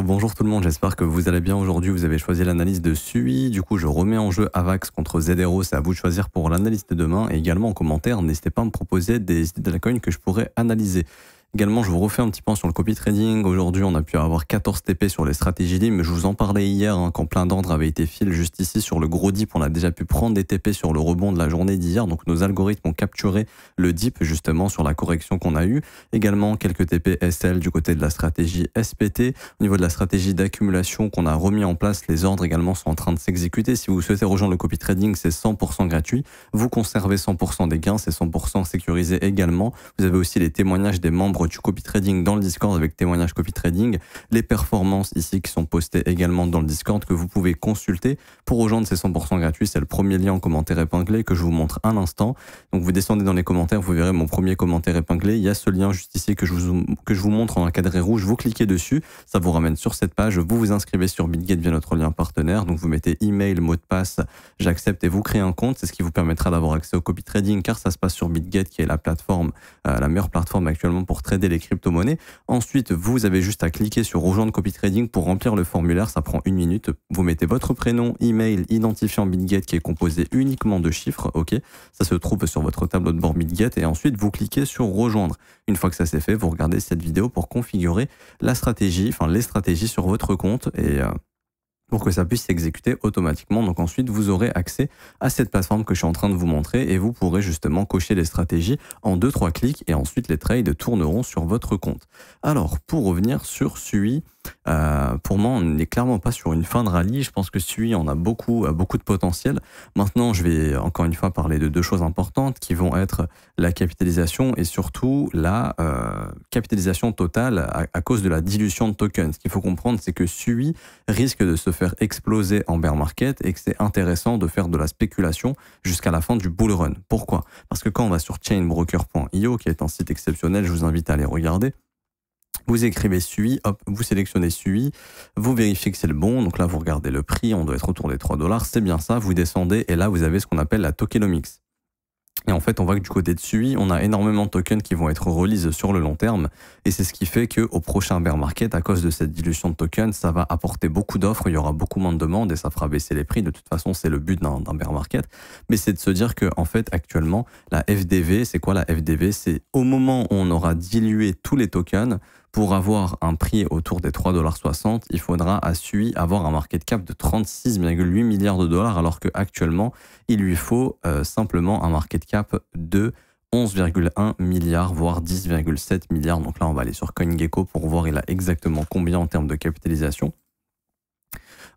Bonjour tout le monde, j'espère que vous allez bien. Aujourd'hui, vous avez choisi l'analyse de SUI. Du coup, je remets en jeu Avax contre Zedero. C'est à vous de choisir pour l'analyse de demain. Et également en commentaire, n'hésitez pas à me proposer des idées de la coin que je pourrais analyser. Également, je vous refais un petit point sur le copy trading. Aujourd'hui, on a pu avoir 14 TP sur les stratégies DIM. Je vous en parlais hier quand plein d'ordres avaient été fil juste ici sur le gros dip. On a déjà pu prendre des TP sur le rebond de la journée d'hier. Donc, nos algorithmes ont capturé le dip justement sur la correction qu'on a eue. Également, quelques TP SL du côté de la stratégie SPT. Au niveau de la stratégie d'accumulation qu'on a remis en place, les ordres également sont en train de s'exécuter. Si vous souhaitez rejoindre le copy trading, c'est 100% gratuit. Vous conservez 100% des gains, c'est 100% sécurisé également. Vous avez aussi les témoignages des membres du copy trading dans le Discord avec témoignages copy trading, les performances ici qui sont postées également dans le Discord que vous pouvez consulter. Pour rejoindre, c'est 100% gratuit, c'est le premier lien en commentaire épinglé que je vous montre à l'instant. Donc vous descendez dans les commentaires, vous verrez mon premier commentaire épinglé, il y a ce lien juste ici que je vous montre en encadré rouge, vous cliquez dessus, ça vous ramène sur cette page, vous vous inscrivez sur BitGet via notre lien partenaire, donc vous mettez email, mot de passe, j'accepte et vous créez un compte, c'est ce qui vous permettra d'avoir accès au copy trading car ça se passe sur BitGet qui est la plateforme, la meilleure plateforme actuellement pour trader les crypto-monnaies. Ensuite, vous avez juste à cliquer sur rejoindre copy trading pour remplir le formulaire, ça prend 1 minute. Vous mettez votre prénom, email, identifiant BitGet qui est composé uniquement de chiffres, ok. Ça se trouve sur votre tableau de bord BitGet et ensuite vous cliquez sur rejoindre. Une fois que ça c'est fait, vous regardez cette vidéo pour configurer la stratégie, enfin les stratégies sur votre compte et pour que ça puisse s'exécuter automatiquement. Donc ensuite, vous aurez accès à cette plateforme que je suis en train de vous montrer et vous pourrez justement cocher les stratégies en 2-3 clics et ensuite les trades tourneront sur votre compte. Alors, pour revenir sur SUI, pour moi, on n'est clairement pas sur une fin de rallye. Je pense que SUI en a beaucoup de potentiel. Maintenant, je vais encore une fois parler de deux choses importantes qui vont être la capitalisation et surtout la capitalisation totale à cause de la dilution de tokens. Ce qu'il faut comprendre, c'est que SUI risque de se faire exploser en bear market et que c'est intéressant de faire de la spéculation jusqu'à la fin du bull run. Pourquoi? Parce que quand on va sur chainbroker.io, qui est un site exceptionnel, je vous invite à aller regarder. Vous écrivez SUI, hop, vous sélectionnez SUI, vous vérifiez que c'est le bon. Donc là, vous regardez le prix, on doit être autour des 3 $. C'est bien ça, vous descendez et là, vous avez ce qu'on appelle la tokenomics. Et en fait, on voit que du côté de SUI, on a énormément de tokens qui vont être release sur le long terme. Et c'est ce qui fait qu'au prochain bear market, à cause de cette dilution de tokens, ça va apporter beaucoup d'offres, il y aura beaucoup moins de demandes et ça fera baisser les prix. De toute façon, c'est le but d'un bear market. Mais c'est de se dire que, en fait, actuellement, la FDV, c'est quoi la FDV? C'est au moment où on aura dilué tous les tokens, pour avoir un prix autour des 3,60 $, il faudra à SUI avoir un market cap de 36,8 milliards de dollars, alors qu'actuellement, il lui faut simplement un market cap de 11,1 milliards, voire 10,7 milliards. Donc là, on va aller sur CoinGecko pour voir il a exactement combien en termes de capitalisation.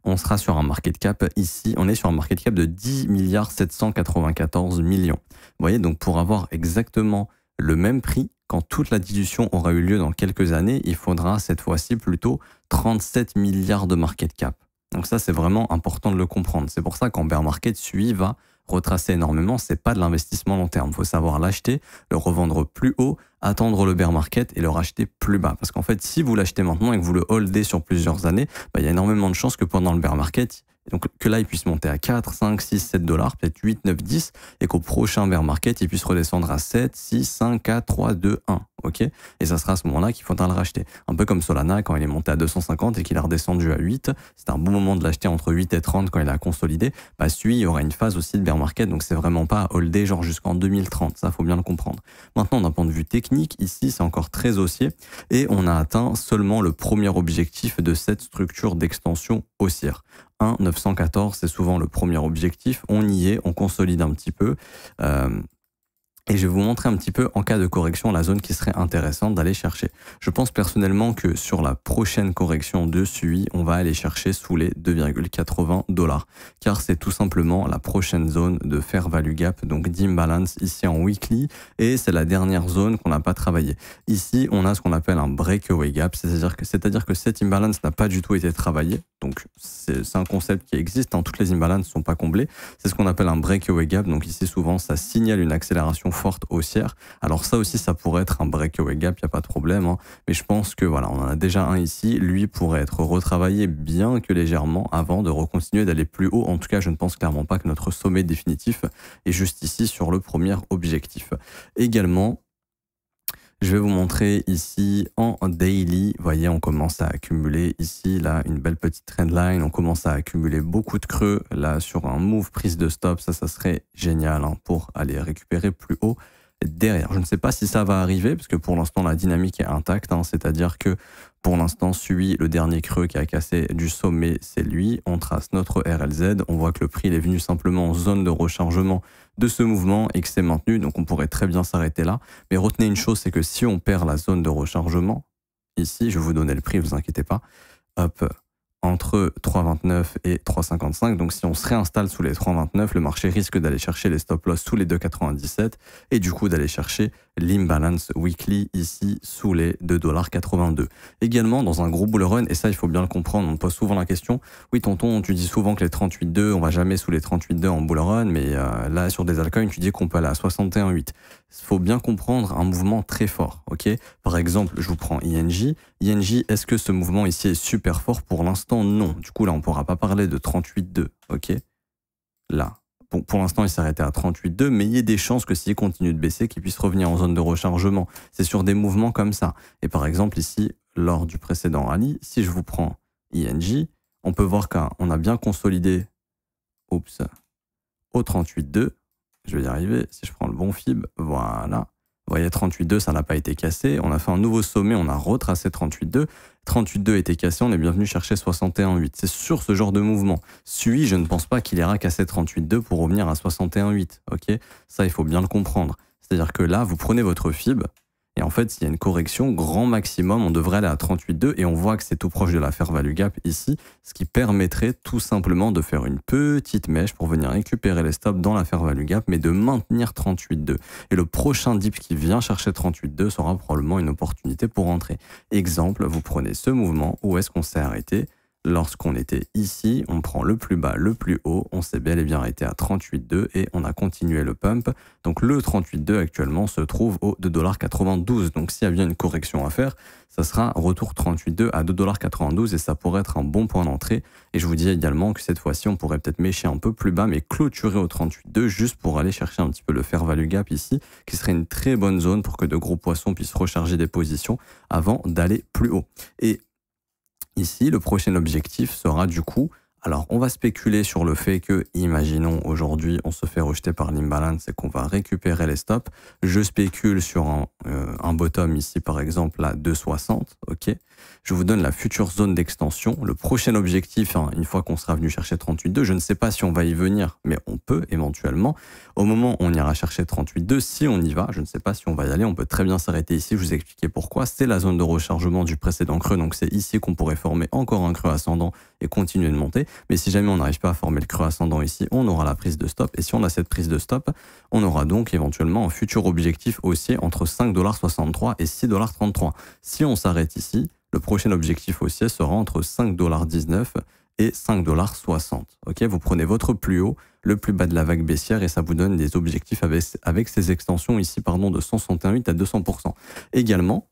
On sera sur un market cap ici, on est sur un market cap de 10 milliards 794 millions. Vous voyez, donc pour avoir exactement le même prix, quand toute la dilution aura eu lieu dans quelques années, il faudra cette fois-ci plutôt 37 milliards de market cap. Donc ça, c'est vraiment important de le comprendre. C'est pour ça qu'en bear market, SUI va retracer énormément. C'est pas de l'investissement long terme. Il faut savoir l'acheter, le revendre plus haut, attendre le bear market et le racheter plus bas. Parce qu'en fait, si vous l'achetez maintenant et que vous le holdez sur plusieurs années, il y a énormément de chances que pendant le bear market, donc que là, il puisse monter à 4, 5, 6, 7 $, peut-être 8, 9, 10, et qu'au prochain bear market, il puisse redescendre à 7, 6, 5, 4, 3, 2, 1. Ok? Et ça sera à ce moment-là qu'il faudra le racheter. Un peu comme Solana, quand il est monté à 250 et qu'il a redescendu à 8, c'était un bon moment de l'acheter entre 8 et 30 quand il a consolidé. SUI, il y aura une phase aussi de bear market, donc c'est vraiment pas à holder genre jusqu'en 2030. Ça, faut bien le comprendre. Maintenant, d'un point de vue technique, ici, c'est encore très haussier et on a atteint seulement le premier objectif de cette structure d'extension haussière. 1,914, c'est souvent le premier objectif. On y est, on consolide un petit peu. Et je vais vous montrer un petit peu, en cas de correction, la zone qui serait intéressante d'aller chercher. Je pense personnellement que sur la prochaine correction de SUI, on va aller chercher sous les 2,80 $. Car c'est tout simplement la prochaine zone de fair value gap, donc d'imbalance ici en weekly. Et c'est la dernière zone qu'on n'a pas travaillée. Ici, on a ce qu'on appelle un breakaway gap, c'est-à-dire que cette imbalance n'a pas du tout été travaillée. Donc c'est un concept qui existe, hein. Toutes les imbalances ne sont pas comblées. C'est ce qu'on appelle un breakaway gap. Donc ici, souvent, ça signale une accélération forte haussière. Alors ça aussi, ça pourrait être un breakaway gap, il n'y a pas de problème, hein. Mais je pense que voilà, on en a déjà un ici. Lui pourrait être retravaillé bien que légèrement avant de recontinuer d'aller plus haut. En tout cas, je ne pense clairement pas que notre sommet définitif est juste ici sur le premier objectif. Également, Je vais vous montrer ici en daily. Vous voyez, on commence à accumuler ici, là, une belle petite trendline. On commence à accumuler beaucoup de creux. Là, sur un move prise de stop, ça serait génial hein, pour aller récupérer plus haut derrière. Je ne sais pas si ça va arriver, parce que pour l'instant, la dynamique est intacte. Hein, c'est-à-dire que pour l'instant, suit le dernier creux qui a cassé du sommet, c'est lui. On trace notre RLZ. On voit que le prix il est venu simplement en zone de rechargement de ce mouvement et que c'est maintenu. Donc, on pourrait très bien s'arrêter là. Mais retenez une chose, c'est que si on perd la zone de rechargement, ici, je vais vous donner le prix, vous inquiétez pas, hop, entre 3,29 et 3,55. Donc, si on se réinstalle sous les 3,29, le marché risque d'aller chercher les stop-loss sous les 2,97 et du coup d'aller chercher l'imbalance weekly ici sous les 2,82 $. Également, dans un gros bull run, et ça, il faut bien le comprendre, on me pose souvent la question, oui, tonton, tu dis souvent que les 38,2, on va jamais sous les 38,2 en bull run, mais là, sur des altcoins, tu dis qu'on peut aller à 61,8. Il faut bien comprendre un mouvement très fort, ok? Par exemple, je vous prends INJ. INJ, est-ce que ce mouvement ici est super fort? Pour l'instant, non. Du coup, là, on ne pourra pas parler de 38,2, ok? Là. Bon, pour l'instant, il s'arrêtait à 38,2, mais il y a des chances que s'il continue de baisser, qu'il puisse revenir en zone de rechargement. C'est sur des mouvements comme ça. Et par exemple, ici, lors du précédent rallye, si je vous prends INJ, on peut voir qu'on a bien consolidé au 38,2. Je vais y arriver. Si je prends le bon fib, voilà. Vous voyez, 38,2, ça n'a pas été cassé. On a fait un nouveau sommet, on a retracé 38,2. 38,2 était cassé, on est bien venu chercher 61,8. C'est sur ce genre de mouvement. Sui, je ne pense pas qu'il ira casser 38,2 pour revenir à 61,8. Ok, ça, il faut bien le comprendre. C'est-à-dire que là, vous prenez votre fib, et en fait, s'il y a une correction, grand maximum, on devrait aller à 38,2 et on voit que c'est tout proche de la fair value gap ici, ce qui permettrait tout simplement de faire une petite mèche pour venir récupérer les stops dans la fair value gap, mais de maintenir 38,2. Et le prochain dip qui vient chercher 38,2 sera probablement une opportunité pour entrer. Exemple, vous prenez ce mouvement, où est-ce qu'on s'est arrêté? Lorsqu'on était ici, on prend le plus bas, le plus haut, on s'est bel et bien arrêté à 38,2 et on a continué le pump. Donc le 38,2 actuellement se trouve au 2,92 $. Donc s'il y a bien une correction à faire, ça sera retour 38,2 à 2,92 $ et ça pourrait être un bon point d'entrée. Et je vous dis également que cette fois-ci, on pourrait peut-être mécher un peu plus bas, mais clôturer au 38,2 juste pour aller chercher un petit peu le fair value gap ici, qui serait une très bonne zone pour que de gros poissons puissent recharger des positions avant d'aller plus haut. Et ici, le prochain objectif sera du coup, alors on va spéculer sur le fait que, imaginons aujourd'hui, on se fait rejeter par l'imbalance et qu'on va récupérer les stops. Je spécule sur un bottom ici, par exemple, à 2,60, ok. Je vous donne la future zone d'extension. Le prochain objectif, hein, une fois qu'on sera venu chercher 38,2, je ne sais pas si on va y venir, mais on peut éventuellement. Au moment où on ira chercher 38,2, si on y va, je ne sais pas si on va y aller, on peut très bien s'arrêter ici. Je vous ai expliqué pourquoi. C'est la zone de rechargement du précédent creux, donc c'est ici qu'on pourrait former encore un creux ascendant et continuer de monter. Mais si jamais on n'arrive pas à former le creux ascendant ici, on aura la prise de stop. Et si on a cette prise de stop, on aura donc éventuellement un futur objectif haussier entre 5,63 $ et 6,33 $. Si on s'arrête ici, le prochain objectif haussier sera entre 5,19 $ et 5,60 $. Ok, vous prenez votre plus haut, le plus bas de la vague baissière et ça vous donne des objectifs avec ces extensions ici, pardon, de 161,8 à 200%. Également,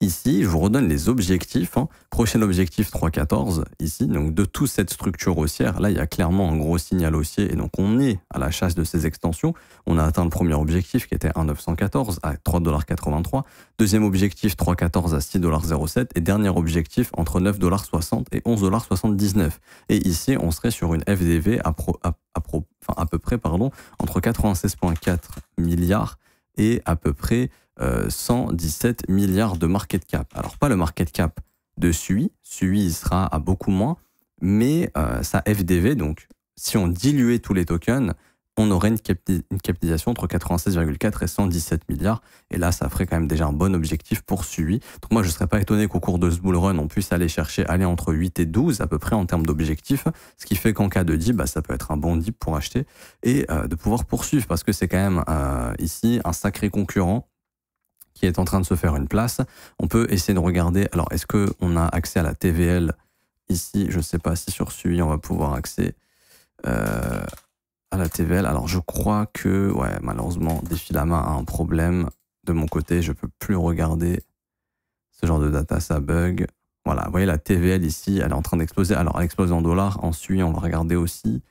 ici, je vous redonne les objectifs. Hein. Prochain objectif 3,14 ici. Donc de toute cette structure haussière, là, il y a clairement un gros signal haussier et donc on est à la chasse de ces extensions. On a atteint le premier objectif qui était 1,914 à 3,83 $. Deuxième objectif 3,14 à 6,07 $ et dernier objectif entre 9,60 $ et 11,79 $. Et ici, on serait sur une FDV à peu près entre 96,4 milliards et à peu près 117 milliards de market cap. Alors pas le market cap de SUI, SUI il sera à beaucoup moins, mais sa FDV, donc si on diluait tous les tokens, on aurait une capitalisation entre 96,4 et 117 milliards, et là ça ferait quand même déjà un bon objectif pour SUI. Donc moi je ne serais pas étonné qu'au cours de ce bull run on puisse aller entre 8 et 12 à peu près en termes d'objectifs, ce qui fait qu'en cas de dip, ça peut être un bon dip pour acheter et de pouvoir poursuivre, parce que c'est quand même ici un sacré concurrent qui est en train de se faire une place. On peut essayer de regarder, alors est-ce qu'on a accès à la TVL ici? Je ne sais pas si sur SUI on va pouvoir accéder à la TVL. Alors je crois que, ouais, malheureusement, Défilama a un problème de mon côté, je ne peux plus regarder ce genre de data, ça bug. Voilà, vous voyez la TVL ici, elle est en train d'exploser. Alors elle explose en dollars, en SUI on va regarder aussi.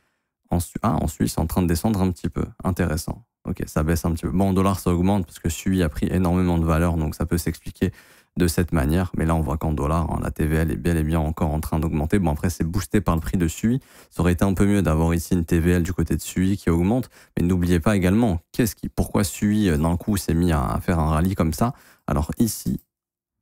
En SUI c'est en train de descendre un petit peu, intéressant. Ok, ça baisse un petit peu. Bon, en dollars, ça augmente parce que SUI a pris énormément de valeur, donc ça peut s'expliquer de cette manière. Mais là, on voit qu'en dollars, hein, la TVL est bel et bien encore en train d'augmenter. Bon, après, c'est boosté par le prix de SUI. Ça aurait été un peu mieux d'avoir ici une TVL du côté de SUI qui augmente. Mais n'oubliez pas également, pourquoi SUI, d'un coup, s'est mis à faire un rallye comme ça? Alors ici,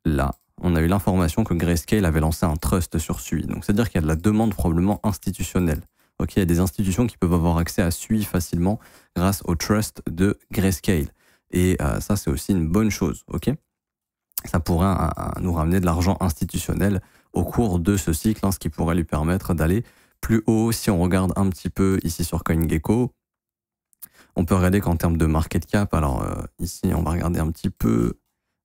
là, on a eu l'information que Grayscale avait lancé un trust sur SUI. Donc, c'est-à-dire qu'il y a de la demande probablement institutionnelle. Ok, il y a des institutions qui peuvent avoir accès à SUI facilement grâce au trust de Grayscale. Et ça, c'est aussi une bonne chose. Ok, ça pourrait nous ramener de l'argent institutionnel au cours de ce cycle, hein, ce qui pourrait lui permettre d'aller plus haut. Si on regarde un petit peu ici sur CoinGecko, on peut regarder qu'en termes de market cap, alors ici, on va regarder un petit peu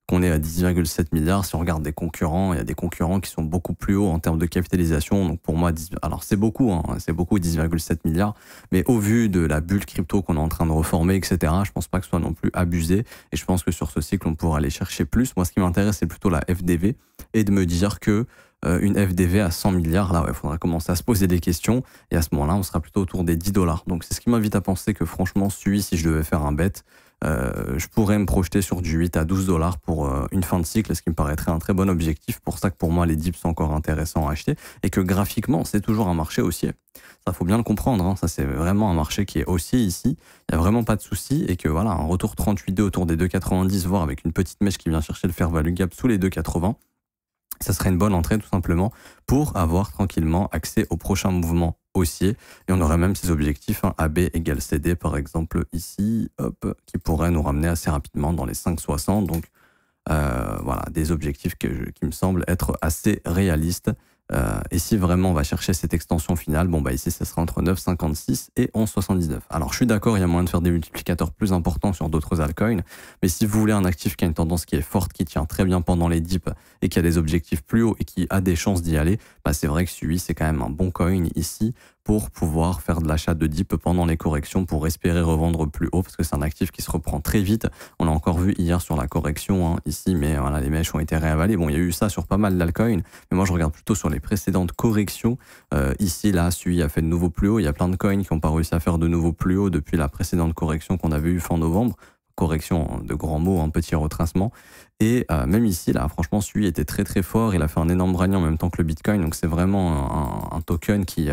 qu'on est à 10,7 milliards. Si on regarde des concurrents, il y a des concurrents qui sont beaucoup plus hauts en termes de capitalisation. Donc pour moi, alors c'est beaucoup, hein, c'est beaucoup 10,7 milliards. Mais au vu de la bulle crypto qu'on est en train de reformer, etc., je pense pas que ce soit non plus abusé. Et je pense que sur ce cycle, on pourra aller chercher plus. Moi, ce qui m'intéresse, c'est plutôt la FDV et de me dire que une FDV à 100 milliards, là, il faudra commencer à se poser des questions. Et à ce moment-là, on sera plutôt autour des 10 dollars. Donc c'est ce qui m'invite à penser que franchement, si je devais faire un bet, je pourrais me projeter sur du 8 à 12 dollars pour une fin de cycle, ce qui me paraîtrait un très bon objectif. Pour ça que pour moi, les dips sont encore intéressants à acheter et que graphiquement, c'est toujours un marché haussier. Ça, faut bien le comprendre. Hein. Ça, c'est vraiment un marché qui est haussier ici. Il n'y a vraiment pas de souci et que voilà, un retour 38,2 autour des 2,90, voire avec une petite mèche qui vient chercher le fair value gap sous les 2,80. Ça serait une bonne entrée tout simplement pour avoir tranquillement accès au prochain mouvement haussier. Et on aurait même ces objectifs, hein, AB égale CD par exemple ici, hop, qui pourraient nous ramener assez rapidement dans les 5,60. Donc voilà, des objectifs qui me semblent être assez réalistes. Et si vraiment on va chercher cette extension finale, bon bah ici ça sera entre 9,56 et 11,79. Alors je suis d'accord, il y a moyen de faire des multiplicateurs plus importants sur d'autres altcoins, mais si vous voulez un actif qui a une tendance qui est forte, qui tient très bien pendant les dips et qui a des objectifs plus hauts et qui a des chances d'y aller, bah c'est vrai que SUI c'est quand même un bon coin ici pour pouvoir faire de l'achat de dip pendant les corrections pour espérer revendre plus haut parce que c'est un actif qui se reprend très vite. On l'a encore vu hier sur la correction, hein, ici, mais voilà, les mèches ont été réavalées. Bon, il y a eu ça sur pas mal d'altcoins, mais moi je regarde plutôt sur les précédentes corrections. Ici, là, SUI a fait de nouveaux plus hauts. Il y a plein de coins qui n'ont pas réussi à faire de nouveaux plus hauts depuis la précédente correction qu'on avait eue fin novembre. Correction de grands mots, un petit retracement. Et même ici, là, franchement, SUI était très très fort. Il a fait un énorme rallye en même temps que le Bitcoin. Donc c'est vraiment un token qui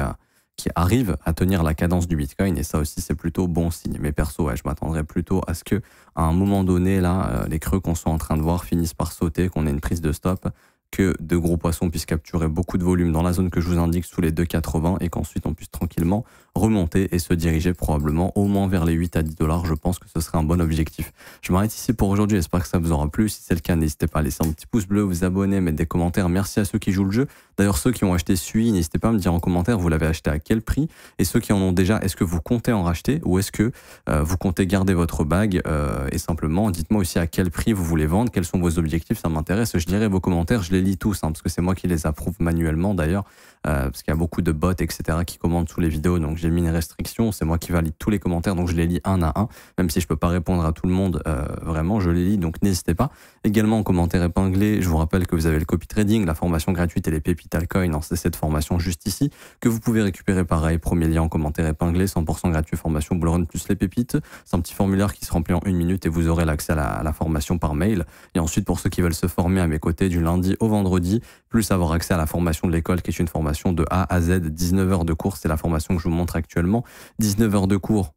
arrive à tenir la cadence du Bitcoin, et ça aussi c'est plutôt bon signe. Mais perso, ouais, je m'attendrais plutôt à ce que à un moment donné, là, les creux qu'on soit en train de voir finissent par sauter, qu'on ait une prise de stop, que de gros poissons puissent capturer beaucoup de volume dans la zone que je vous indique sous les 2,80 et qu'ensuite on puisse tranquillement remonter et se diriger probablement au moins vers les 8 à 10 dollars. Je pense que ce serait un bon objectif. Je m'arrête ici pour aujourd'hui. J'espère que ça vous aura plu. Si c'est le cas, n'hésitez pas à laisser un petit pouce bleu, vous abonner, mettre des commentaires. Merci à ceux qui jouent le jeu. D'ailleurs, ceux qui ont acheté SUI, n'hésitez pas à me dire en commentaire, vous l'avez acheté à quel prix? Et ceux qui en ont déjà, est-ce que vous comptez en racheter ou est-ce que vous comptez garder votre bague? Et simplement, dites-moi aussi à quel prix vous voulez vendre, quels sont vos objectifs, ça m'intéresse. Je lirai vos commentaires, je les lis tous, hein, parce que c'est moi qui les approuve manuellement d'ailleurs, parce qu'il y a beaucoup de bots, etc. qui commentent sous les vidéos, donc j'ai mis une restriction, c'est moi qui valide tous les commentaires, donc je les lis un à un, même si je peux pas répondre à tout le monde, vraiment, je les lis, donc n'hésitez pas. Également en commentaire épinglé, je vous rappelle que vous avez le copy trading, la formation gratuite et les pépites altcoin, c'est cette formation juste ici, que vous pouvez récupérer pareil, premier lien en commentaire épinglé, 100% gratuit, formation Bullrun plus les pépites. C'est un petit formulaire qui se remplit en 1 minute et vous aurez l'accès à la formation par mail. Et ensuite, pour ceux qui veulent se former à mes côtés du lundi au vendredi, plus avoir accès à la formation de l'école qui est une formation de A à Z, 19 heures de cours, c'est la formation que je vous montre actuellement. 19 heures de cours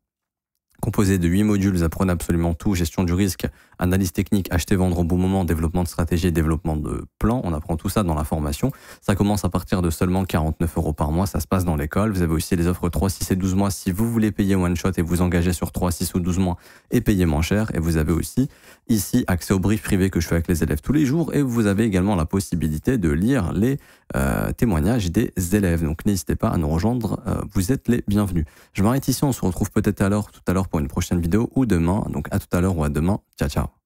composé de 8 modules, vous apprenez absolument tout, gestion du risque, analyse technique, acheter, vendre au bon moment, développement de stratégie, développement de plan, on apprend tout ça dans la formation. Ça commence à partir de seulement 49 € par mois, ça se passe dans l'école. Vous avez aussi les offres 3, 6 et 12 mois si vous voulez payer one shot et vous engager sur 3, 6 ou 12 mois et payer moins cher. Et vous avez aussi ici accès au brief privé que je fais avec les élèves tous les jours et vous avez également la possibilité de lire les témoignages des élèves. Donc n'hésitez pas à nous rejoindre, vous êtes les bienvenus. Je m'arrête ici, on se retrouve peut-être tout à l'heure pour une prochaine vidéo ou demain. Donc à tout à l'heure ou à demain. Ciao, ciao.